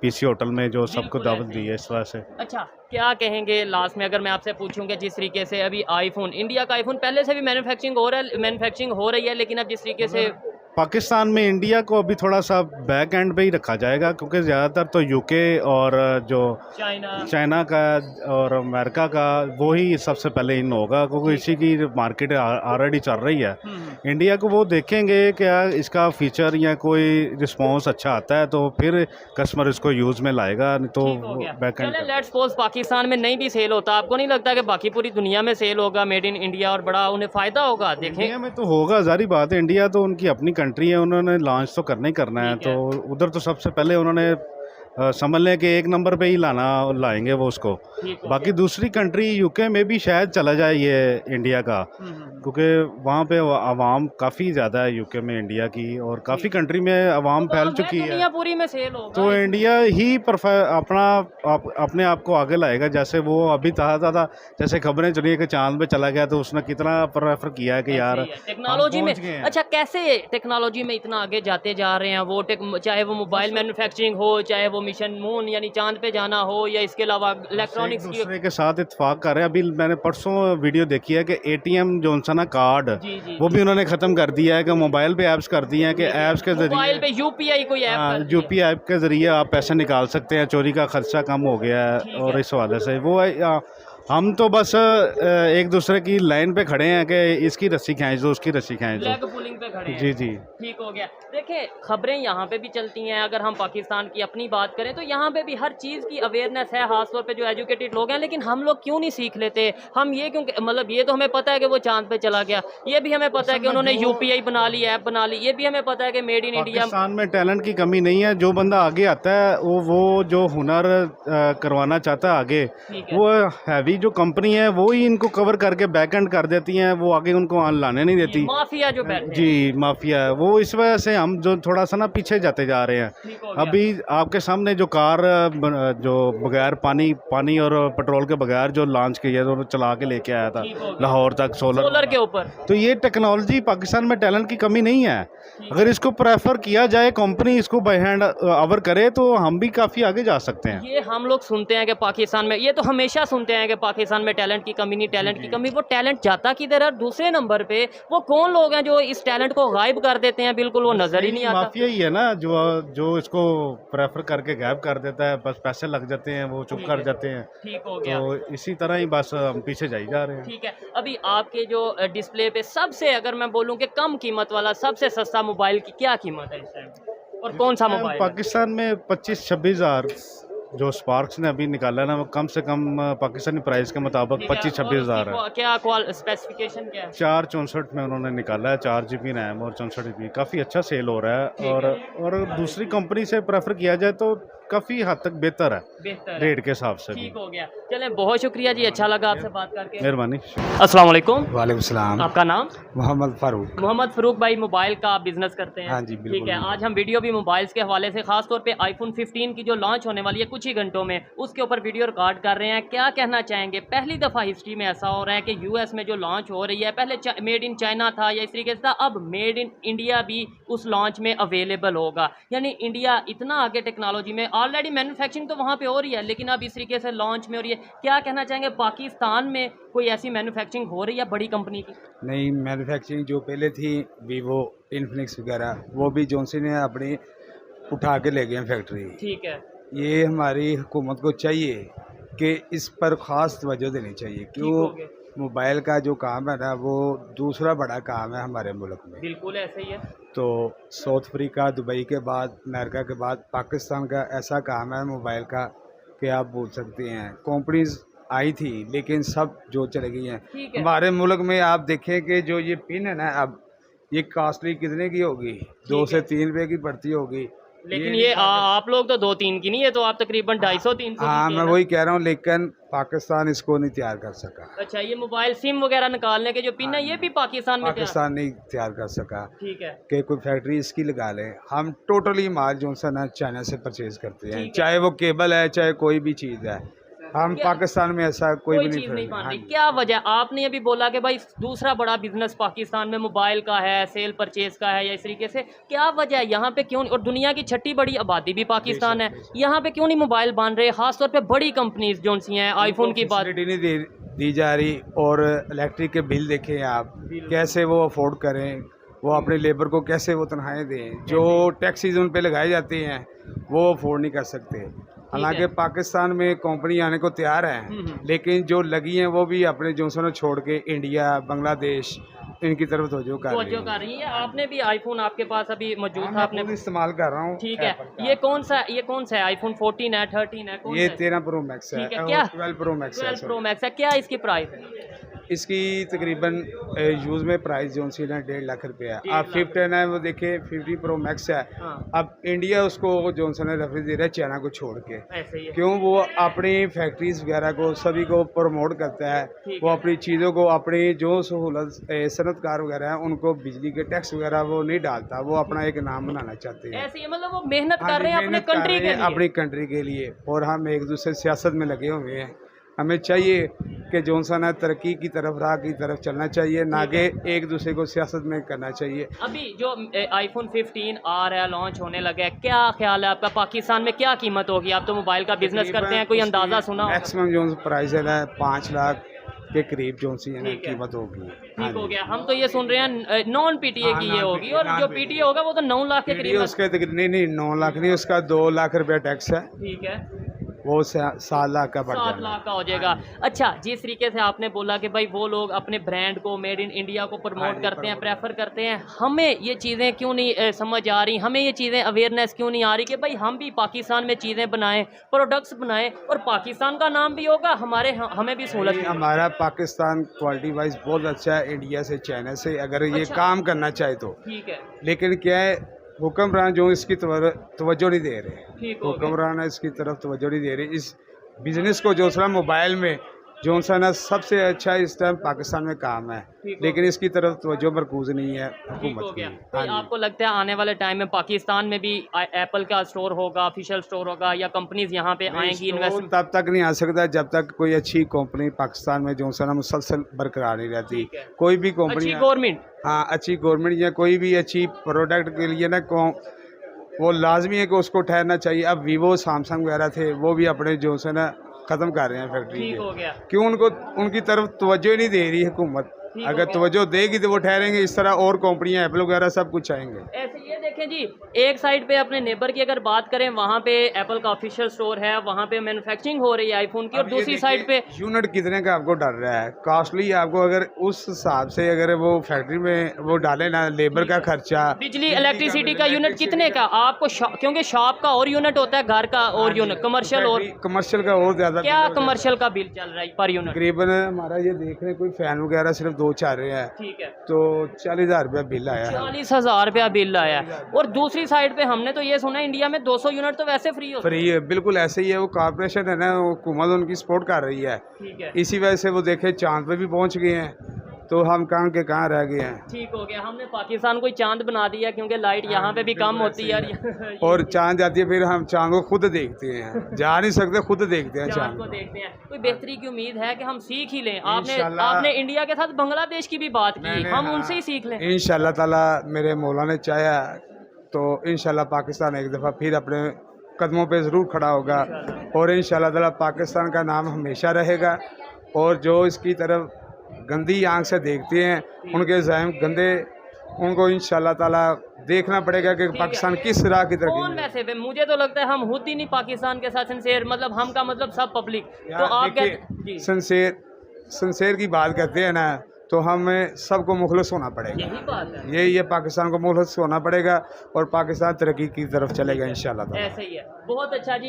पीसी होटल में जो सबको बिल्कुल दावत ऐसे ही। दी है इस वजह से। अच्छा, क्या कहेंगे लास्ट में अगर मैं आपसे पूछूं कि जिस तरीके से अभी आईफोन, इंडिया का आईफोन पहले से भी मैन्युफैक्चरिंग हो रही है, लेकिन अब जिस तरीके से पाकिस्तान में इंडिया को अभी थोड़ा सा बैक एंड पे ही रखा जाएगा क्योंकि ज़्यादातर तो यूके और जो चाइना का और अमेरिका का वो ही सबसे पहले इन होगा क्योंकि इसी की मार्केट ऑलरेडी चल रही है। इंडिया को वो देखेंगे क्या इसका फीचर या कोई रिस्पांस अच्छा आता है तो फिर कस्टमर इसको यूज़ में लाएगा, नहीं तो ठीक हो गया। बैक एंड चलें, लेट्स सपोज पाकिस्तान में नहीं भी सेल होता, आपको नहीं लगता कि बाकी पूरी दुनिया में सेल होगा मेड इन इंडिया और बड़ा उन्हें फ़ायदा होगा? देखें, इंडिया में तो होगा, जारी बात है, इंडिया तो उनकी अपनी कंट्री है, उन्होंने लॉन्च तो करना ही करना है, ठीक है। तो उधर तो सबसे पहले उन्होंने समझ लें कि एक नंबर पे ही लाएंगे वो उसको। ठीक हो बाकी दूसरी कंट्री यूके में भी शायद चला जाए ये इंडिया का, क्योंकि वहाँ पे आवाम काफ़ी ज़्यादा है यूके में इंडिया की, और काफ़ी कंट्री में आवाम फैल चुकी है, दुनिया पूरी में सेल होगा। तो इंडिया ही अपने आप को आगे लाएगा। जैसे वो अभी था जैसे खबरें चली कि चांद पे चला गया तो उसने कितना प्रेफर किया है कि यार टेक्नोलॉजी हम में। पहुंच गए हैं। अच्छा, कैसे टेक्नोलॉजी में इतना आगे जाते जा रहे हैं वो चाहे वो मोबाइल मैन्युफैक्चरिंग हो, चाहे वो मिशन मून यानी चांद पे जाना हो, या इसके अलावा इलेक्ट्रॉनिक्स एक की। दूसरे के साथ इत्तेफाक कर रहे हैं। अभी मैंने परसों वीडियो देखी है कि एटीएम जो सा ना कार्ड जी जी, वो भी उन्होंने ख़त्म कर दिया है कि मोबाइल पे ऐप्स कर दी हैं कि ऐप्स के मोबाइल ज़रिए पे यूपीआई कोई ऐप यूपी ऐप के ज़रिए आप पैसे निकाल सकते हैं, चोरी का खर्चा कम हो गया ठीक है। है। और इस हवाले से वो हम तो बस एक दूसरे की लाइन पे खड़े हैं कि इसकी रस्सी खींच दो उसकी रस्सी खींच लेग दो। पुलिंग पे खड़े हैं। जी जी, ठीक हो गया। देखिए, खबरें यहाँ पे भी चलती हैं। अगर हम पाकिस्तान की अपनी बात करें तो यहाँ पे भी हर चीज़ की अवेयरनेस है, खासतौर पे जो एजुकेटेड लोग हैं, लेकिन हम लोग क्यों नहीं सीख लेते? हम ये क्यों, मतलब ये तो हमें पता है कि वो चांद पे चला गया, ये भी हमें पता है कि उन्होंने यूपीआई बना ली, ऐप बना ली, ये भी हमें पता है कि मेड इन इंडिया। पाकिस्तान में टैलेंट की कमी नहीं है, जो बंदा आगे आता है वो जो हुनर करवाना चाहता है आगे, ठीक है। वो हैवी जो कंपनी है वो ही इनको कवर करके बैक एंड कर देती हैं, वो आगे उनको लाने नहीं देती। माफिया जो बैठे हैं। जी, माफिया है वो, इस वजह से हम जो थोड़ा सा ना पीछे जाते जा रहे हैं। ठीक हो गया। अभी आपके सामने जो कार जो बगैर पानी और पेट्रोल के बगैर जो लॉन्च की है, तो चला के लेके आया था ठीक हो गया। लाहौर तक सोलर के ऊपर। तो ये टेक्नोलॉजी पाकिस्तान में टैलेंट की कमी नहीं है, अगर इसको प्रेफर किया जाए, कंपनी इसको बाय हैंड ओवर करे तो हम भी काफ़ी आगे जा सकते हैं। ये हम लोग सुनते हैं कि पाकिस्तान में, ये तो हमेशा सुनते हैं कि पाकिस्तान में टैलेंट की कमी नहीं, टैलेंट की कमी। वो टैलेंट जाता किधर है? दूसरे नंबर पे वो कौन लोग हैं जो इस टैलेंट को गायब कर देते हैं, बिल्कुल वो नजर ही नहीं आता। माफिया ही है ना जो इसको प्रेफर करके गायब कर देता है, बस पैसे लग जाते हैं, वो चुप कर जाते हैं। ठीक हो गया। तो इसी तरह ही बस हम पीछे जाई जा रहे हैं। ठीक है। अभी आपके जो डिस्प्ले पे सबसे, अगर मैं बोलूं कि कम कीमत वाला सबसे सस्ता मोबाइल की क्या कीमत है इस टाइम, और कौन सा मोबाइल है? पाकिस्तान में 25-26 हज़ार जो स्पार्क्स ने अभी निकाला ना, वो कम से कम पाकिस्तानी प्राइस के मुताबिक 25-26 हज़ार है। क्या स्पेसिफिकेशन क्या है? 464 में उन्होंने निकाला है, 4 GB रैम और 64 GB, काफ़ी अच्छा सेल हो रहा है। और दूसरी कंपनी से प्रेफर किया जाए तो काफ़ी हद तक बेहतर है बेहतर है। रेट के हिसाब से भी। ठीक हो गया। चलें, बहुत शुक्रिया जी, अच्छा लगा आपसे बात करके। मेहरबानी। अस्सलाम वालेकुम। वालेकुम सलाम। आपका नाम? मोहम्मद फारूक। मोहम्मद फरूक भाई, मोबाइल का आप बिजनेस करते हैं? हाँ जी, बिल्कुल, ठीक है, बिल्कुल। आज हम वीडियो भी मोबाइल्स के हवाले से, खास तौर पे आईफोन 15 की जो लॉन्च होने वाली है कुछ ही घंटों में, उसके ऊपर वीडियो रिकॉर्ड कर रहे हैं। क्या कहना चाहेंगे? पहली दफ़ा हिस्ट्री में ऐसा हो रहा है कि यूएस में जो लॉन्च हो रही है, पहले मेड इन चाइना था या इस तरीके से था, अब मेड इन इंडिया भी उस लॉन्च में अवेलेबल होगा। यानी इंडिया इतना आगे टेक्नोलॉजी में, ऑलरेडी मैन्युफैक्चरिंग तो वहाँ पे हो रही है, लेकिन अब इस तरीके से लॉन्च में हो रही है। क्या कहना चाहेंगे, पाकिस्तान में कोई ऐसी मैन्युफैक्चरिंग हो रही है बड़ी कंपनी की? नई मैन्युफैक्चरिंग जो पहले थी वीवो, इन्फिनिक्स वगैरह, वो भी जॉनसन ने अपनी उठा के ले गए फैक्ट्री। ठीक है, ये हमारी हुकूमत को चाहिए कि इस पर ख़ास तवज्जो देनी चाहिए। ठीक हो क्यों? गया। मोबाइल का जो काम है ना, वो दूसरा बड़ा काम है हमारे मुल्क में। बिल्कुल ऐसे ही है। तो साउथ अफ्रीका, दुबई के बाद, अमेरिका के बाद पाकिस्तान का ऐसा काम है मोबाइल का कि आप बोल सकते हैं कंपनीज आई थी लेकिन सब जो चले गई हैं। ठीक है। हमारे मुल्क में आप देखें कि जो ये पिन है ना, अब ये कॉस्टली कितने की होगी? 2 से 3 रुपए की पड़ती होगी। लेकिन ये आप लोग तो 2-3 की नहीं है, तो आप तकरीबन 250-300 हाँ, मैं वही कह रहा हूँ, लेकिन पाकिस्तान इसको नहीं तैयार कर सका। अच्छा, ये मोबाइल सिम वगैरह निकालने के जो पिन है, ये भी पाकिस्तान में पाकिस्तान नहीं तैयार कर सका ठीक है। कि कोई फैक्ट्री इसकी लगा ले। हम टोटली माल जो है ना चाइना से परचेज करते हैं, ठीक है। चाहे वो केबल है, चाहे कोई भी चीज़ है। हम क्या- पाकिस्तान में ऐसा कोई भी चीज नहीं हाँ बन रही। जी। क्या वजह? आपने अभी बोला कि भाई दूसरा बड़ा बिजनेस पाकिस्तान में मोबाइल का है, सेल परचेज का है, या इस तरीके से क्या वजह है यहाँ पे क्यों? और दुनिया की छठी बड़ी आबादी भी पाकिस्तान है, यहाँ पे क्यों नहीं मोबाइल बन रहे? खासतौर पे बड़ी कंपनीज जो सी हैं, आईफोन की बात, फैसिलिटी नहीं दी जा रही। और इलेक्ट्रिक के बिल देखें आप, कैसे वो अफोर्ड करें, वो अपने लेबर को कैसे वो तनख्वाहें दें, जो टैक्सीज उन पे लगाए जाते हैं वो अफोर्ड नहीं कर सकते। हालांकि पाकिस्तान में कंपनी आने को तैयार है, लेकिन जो लगी हैं वो भी अपने जोनसों छोड़ के इंडिया, बांग्लादेश इनकी तरफ तवज्जो कर रही तवज्जो है। कर रही है। आपने भी आईफोन आपके पास अभी मौजूद था, मैं आपने खुद इस्तेमाल कर रहा हूँ। ठीक है। Apple का। ये कौन सा है? आईफोन 14 है, 13 है, कौन ये सा है? 13 प्रो मैक्स है, ठीक है। और क्या 12 प्रो मैक्स है। 12 प्रो मैक्स है। क्या इसकी प्राइस है? इसकी तकरीबन यूज़ में प्राइस जो सी ना 1.5 लाख रुपये है। 1.5 आप लाख 15 है वो देखिए, 15 प्रो मैक्स है। हाँ, अब इंडिया उसको जॉनसन ने रेफरेंस दे रहा है चाइना को छोड़ के। ऐसे ही है। क्यों? वो अपनी फैक्ट्रीज वगैरह को सभी को प्रमोट करता है। ठीक वो है। अपनी चीज़ों को, अपनी जो सहूलत सनतकार वगैरह हैं उनको बिजली के टैक्स वगैरह वो नहीं डालता। वो अपना एक नाम बनाना चाहते हैं। ऐसे ही मतलब वो मेहनत हाँ कर जी, रहे हैं अपने मेहनत कर कंट्री रहे के हैं लिए। अपनी कंट्री के लिए। और हम एक दूसरे सियासत में लगे हुए हैं। हमें चाहिए कि जॉनसन है तरक्की की तरफ, राह की तरफ चलना चाहिए, ना कि एक दूसरे को सियासत में करना चाहिए। अभी जो आईफोन 15 आ रहा है, लॉन्च होने लगा है, क्या ख्याल है आपका? पाकिस्तान में क्या कीमत होगी? आप तो मोबाइल का बिजनेस करते हैं, कोई अंदाजा सुना होगा? मैक्सिमम जो प्राइस है 5 लाख के करीब जो सी है ना ठीक है। कीमत होगी। ठीक हो गया। हम तो ये सुन रहे हैं नॉन पीटीए हाँ, की ये होगी, और जो non-PTA पीटीए होगा वो तो 9 लाख के वीडियो करीब। उसके नहीं 9 लाख नहीं, उसका 2 लाख रुपया टैक्स है, ठीक है, वो 7 लाख का पड़ 7 जाएगा। लाख का हो जाएगा। अच्छा, जिस तरीके से आपने बोला कि भाई वो लोग अपने ब्रांड को, मेड इन इंडिया को हाँ प्रमोट जी, करते हैं, promote प्रेफर करते हैं, हमें ये चीज़ें क्यों नहीं समझ आ रही? हमें ये चीज़ें अवेयरनेस क्यों नहीं आ रही कि भाई हम भी पाकिस्तान में चीज़ें बनाएं, प्रोडक्ट्स बनाएं, और पाकिस्तान का नाम भी होगा, हमें भी सहूलत मिलेगी। हमारा पाकिस्तान क्वालिटी वाइज बहुत अच्छा है इंडिया से, चाइना से, अगर ये अच्छा। काम करना चाहे तो। ठीक है, लेकिन क्या है, हुक्मरान जो इसकी तवज्जो नहीं दे रहे। ठीक हो गया। हुक्मरान इसकी तरफ तवज्जो नहीं दे रहे। इस बिजनेस को जो सा मोबाइल में जो सा ना सबसे अच्छा इस टाइम पाकिस्तान में काम है, ठीक हो लेकिन इसकी तरफ तवज्जो मरकूज नहीं है ठीक हुकूमत हो की। गया। हाँ भाई जी। आपको लगता है आने वाले टाइम में पाकिस्तान में भी एप्पल का स्टोर होगा, ऑफिशियल स्टोर होगा, या कंपनीज यहाँ पे आएंगी स्टोर इन्वेस्टमेंट? तब तक नहीं आ सकता जब तक कोई अच्छी कंपनी पाकिस्तान में जो सा ना मुसलसल बरकरार नहीं रहती। ठीक है। कोई भी कंपनी, अच्छी गवर्नमेंट, हाँ अच्छी गवर्नमेंट या कोई भी अच्छी प्रोडक्ट के लिए ना वो लाजमी है कि उसको ठहरना चाहिए। अब वीवो, सैमसंग वगैरह थे, वो भी अपने जो है ना ख़त्म कर रहे हैं फैक्ट्री ठीक के। हो गया। क्यों? उनको उनकी तरफ तवज्जो ही नहीं दे रही हुकूमत। ठीक हो अगर गया। तवज्जो देगी तो वो ठहरेंगे। इस तरह और कंपनियां, एप्पल वगैरह सब कुछ आएंगे। ऐसे ये देखें जी, एक साइड पे अपने नेबर की अगर बात करें, वहाँ पे एप्पल का ऑफिशियल स्टोर है, वहाँ पे मैन्युफैक्चरिंग हो रही है आईफोन की, और अब ये दूसरी देखिए, साइड पे यूनिट कितने का आपको डर रहा है? कॉस्टली आपको, अगर उस हिसाब से अगर वो फैक्ट्री में वो डाले ना, लेबर का खर्चा, बिजली इलेक्ट्रिसिटी का यूनिट कितने का आपको क्योंकि शॉप का और यूनिट होता है, घर का और यूनिट, कमर्शियल और कमर्शियल का और ज्यादा क्या कमर्शियल का बिल चल रहा है पर यूनिट? तकरीबन हमारा ये देख रहे हैं, कोई फैन वगैरह सिर्फ 2 चल रहे हैं, ठीक है, तो 40,000 रुपया बिल आया है। 40,000 रुपया बिल आया है। और दूसरी साइड पे हमने तो ये सुना इंडिया में 200 यूनिट तो वैसे फ्री हो। फ्री है, बिल्कुल ऐसे ही है। वो कॉर्पोरेशन है ना, वो हुकूमत उनकी सपोर्ट कर रही है। ठीक है, इसी वजह से वो देखे चांद पे भी पहुंच गए हैं, तो हम कहाँ के कहाँ रह गए हैं। ठीक हो गया, हमने पाकिस्तान को चांद बना दिया क्योंकि लाइट यहाँ पे भी कम होती है और चांद जाती है, फिर हम चांद को खुद देखते हैं, जा नहीं सकते, खुद देखते हैं चांद चांद को को। देखते हैं। कोई बेहतरी की उम्मीद है कि हम सीख ही लें। आपने इंशाल्लाह। आपने इंडिया के साथ बांग्लादेश की भी बात की, मैंने, हम हाँ, उनसे ही सीख लें। इंशाल्लाह ताला मेरे मौला ने चाहा तो इंशाल्लाह पाकिस्तान एक दफ़ा फिर अपने कदमों पे ज़रूर खड़ा होगा और इंशाल्लाह ताला पाकिस्तान का नाम हमेशा रहेगा। और जो इसकी तरफ गंदी आंख से देखते हैं, उनके ज़हम गंदे, उनको इंशाल्लाह ताला देखना पड़ेगा कि पाकिस्तान किस राह की तरफ कौन वैसे पे मुझे तो लगता है हम खुद ही नहीं पाकिस्तान के साथ सिंसेर, मतलब हम का मतलब सब पब्लिक। तो आप क्या सिंसेर की बात करते हैं ना, तो हमें सबको मुखलस होना पड़ेगा। यही बात है, यही है, पाकिस्तान को मुखलस होना पड़ेगा और पाकिस्तान तरक्की की तरफ चलेगा इंशाल्लाह ताला। ऐसे ही है। बहुत अच्छा जी।